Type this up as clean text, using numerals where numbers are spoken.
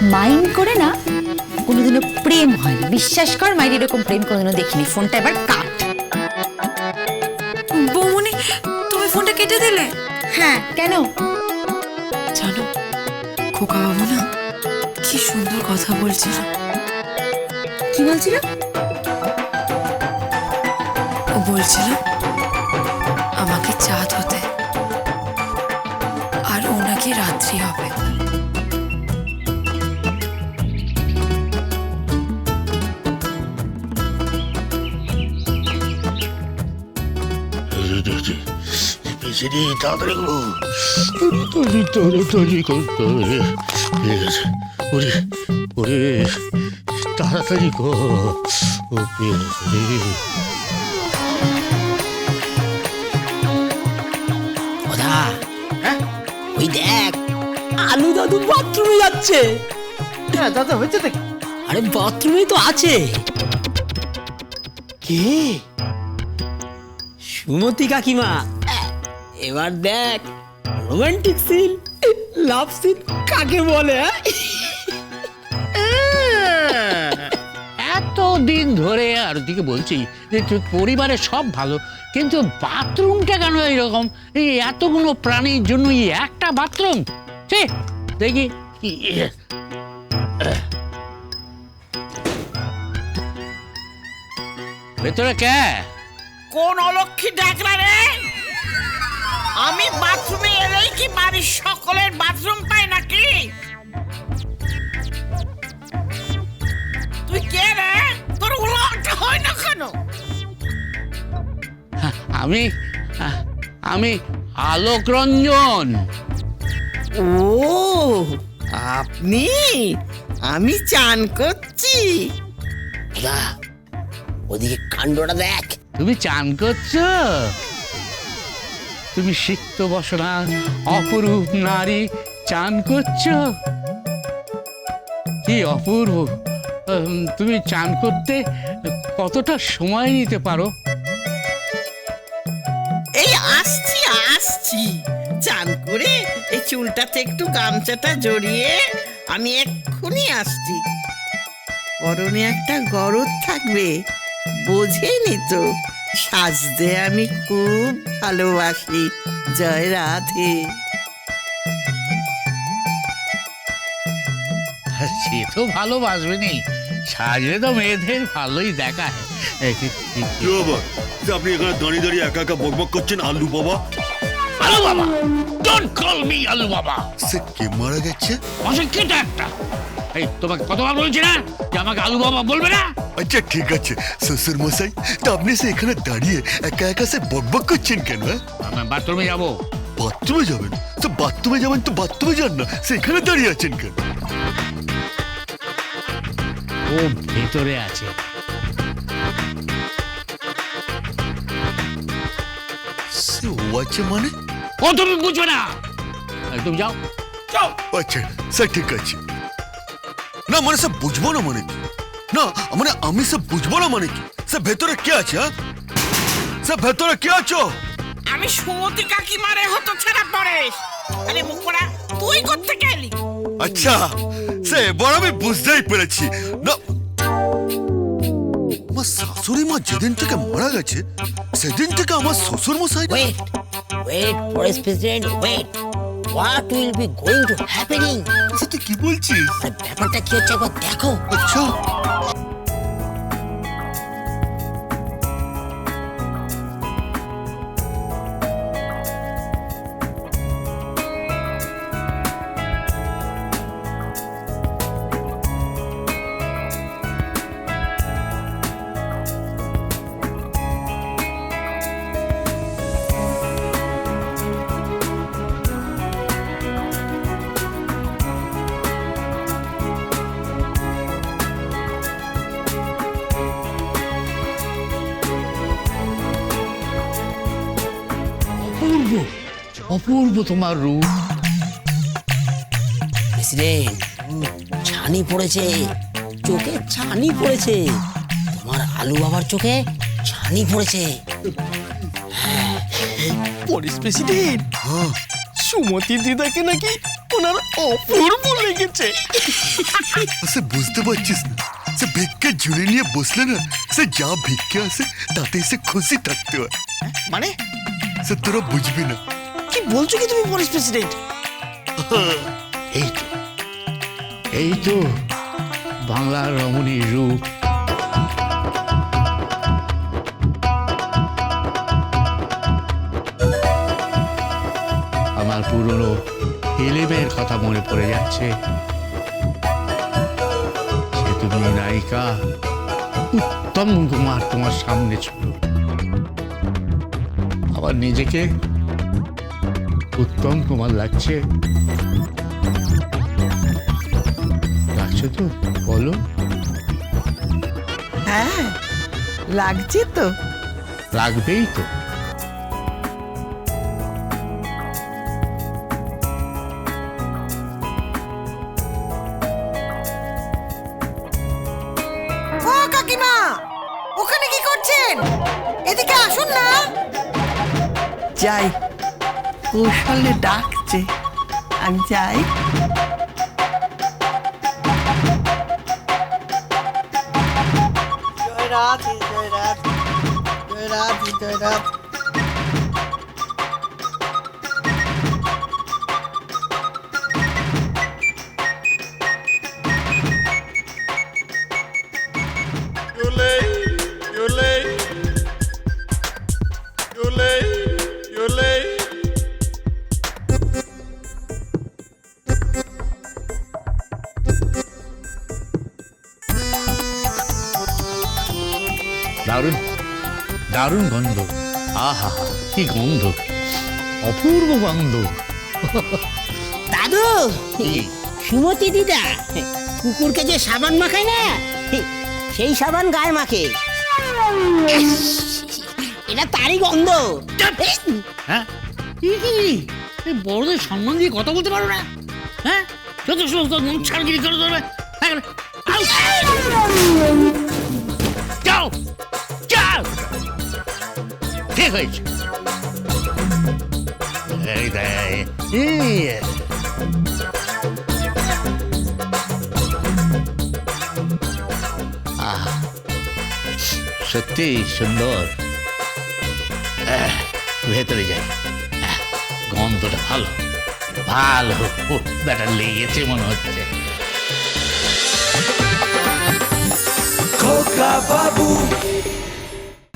Mind করে না কোনোদিনও প্রেম হয়নি, বিশ্বাস কর মাইরি, এরকম প্রেম কোনোদিনও দেখিনি। ফোনটা এবার কাট। বৌমনি, তুমি ফোনটা কেটে দিলে? হ্যাঁ, কেন? জানো, খোকা বাবু না কি সুন্দর কথা বলছিল। কি বলছিল? ও বলছিল আমাকে চাঁদ হতে, আর ও নাকি রাত্রি হবে। তাড়াতাড়ি তৈরি করতে হবে। ঠিক আছে, ওরে ওরে তাড়াতাড়ি কর। ওদা, ওই দেখ আলু দাদু বাথরুমে যাচ্ছে। হ্যাঁ দাদা, হয়েছে দেখ। আরে বাথরুমে তো আছে। কে? সুমতি কাকিমা। এবার দেখ রোমান্টিক সিন, লাভ সিন কাকে বলে। এতদিন ধরে আর দিকে বলছি যে পরিবারের সব ভালো, কিন্তু বাথরুমটা কেন এইরকম? এই এতগুলো প্রাণীর জন্য এই একটা বাথরুম? ঠিক দেখি ভেতরে কে? কোন অলক্ষী ডাকলা রে? আমি বাথরুমে এলেই কি বাড়ির সকলের বাথরুম পাই নাকি? তুই কে রে? তোর উল্লাটা হয় না কেন? আমি আমি আলোক রঞ্জন। ও আপনি? আমি চান করছি। ওদা, ওদিকে কাণ্ডটা দেখ। তুমি চান করছো? তুমি সিক্ত বসনা অপরূপ নারী চান করছো? কি অপূর্ব! তুমি চান করতে কতটা সময় নিতে পারো? এই আসছি আসছি, চান করে এই চুলটাতে একটু গামছাটা জড়িয়ে আমি এক্ষুনি আসছি। পরনে একটা গরদ থাকবে, বোঝেনি তো? সাজতে আমি খুব ভালোবাসি। জয় রাধে। সে তো ভালোবাসবেনি, সাজলে তো মেয়েদের ভালোই দেখায়। কি বাবা, আপনি এখানে দাঁড়িয়ে দাঁড়িয়ে একা একা বকবক করছেন? আলু বাবা, আলু বাবা, ডোন্ট কল মি আলু বাবা। সে কে মারা গেছে? অশিক্ষিত একটা। এই তোমাকে কতবার বলছি না যে আমাকে আলু বাবা বলবে না? আচ্ছা ঠিক আছে শ্বশুর মশাই, তো আপনি সে এখানে দাঁড়িয়ে একা একা সে বকবক করছেন কেন? আমি বাথরুমে যাবো। বাথরুমে যাবেন? তো বাথরুমে যাবেন তো বাথরুমে যান না, সে এখানে দাঁড়িয়ে আছেন কেন? ও ভেতরে আছে। সে ও আছে মানে? ও তুমি বুঝবে না, তুমি যাও। আচ্ছা স্যার ঠিক আছে। না মানে সব বুঝবো না মানে কি? না মানে আমি সব বুঝবো না মানে কি? সে ভেতরে কে আছে? হ্যাঁ, সে ভেতরে কে আছো? আমি সুমতি কাকিমারে হতো ছেড়া পড়ে। আরে মুখরা, তুই কোত্থেকে এলি? আচ্ছা, সে এবার আমি বুঝতেই পেরেছি। না আমার শাশুড়ি মা যেদিন থেকে মারা গেছে সেদিন থেকে আমার শ্বশুর মশাই wait wait forest president, wait. What will be going to happening? তুই কি বলছিস? ব্যাপারটা কি হচ্ছে একবার দেখো। আচ্ছা অপূর্ব, অপূর্ব তোমার রূপ। প্রেসিডেন্ট, ছানি পড়েছে, চোখে ছানি পড়েছে। তোমার আলু বাবার চোখে ছানি পড়েছে। পুলিশ প্রেসিডেন্ট, সুমতি দিদাকে নাকি ওনার অপূর্ব লেগেছে। সে বুঝতে পারছিস না, সে ভিক্ষে ঝুলি নিয়ে বসলে না, সে যা ভিক্ষে আসে তাতেই সে খুশি থাকতে হয়। মানে সে তোরা বুঝবি না। কি বলছো কি তুমি পুলিশ প্রেসিডেন্ট? এই তো এই তো বাংলার রমণীর রূপ। আমার পুরনো ফিল্মের কথা মনে পড়ে যাচ্ছে। সে তুমি নায়িকা উত্তম কুমার তোমার সামনে ছিল, আবার নিজেকে উত্তম কুমার লাগছে। লাগছে তো বলো। হ্যাঁ লাগছে তো। লাগবেই তো। ও কাকিমা, ওখানে কি করছেন? এদিকে আসুন না। যাই, কৌশলে ডাকছে, আমি যাই। জয় রাধে, জয় রাধে, জয় রাধে, জয় রাধে। দারুণ দারুণ গন্ধ। আহা কি গন্ধ, অপূর্ব গন্ধ। দাদু, সুমতি দিদা কুকুরকে যে সাবান মাখায় না, সেই সাবান গায়ে মাখে। এটা তারই গন্ধ। হ্যাঁ কি কি এই বড়দের সম্মান দিয়ে কথা বলতে পারো না? হ্যাঁ যত সমস্ত ছাড়গিরি করে ধরবে। যাও যাও, ঠিক হয়েছে। এই দেখ, সত্যি সুন্দর। ভেতরে যাই, গন্ধটা ভালো ভালো, ব্যাটা লেগেছে মনে হচ্ছে। খোকা বাবু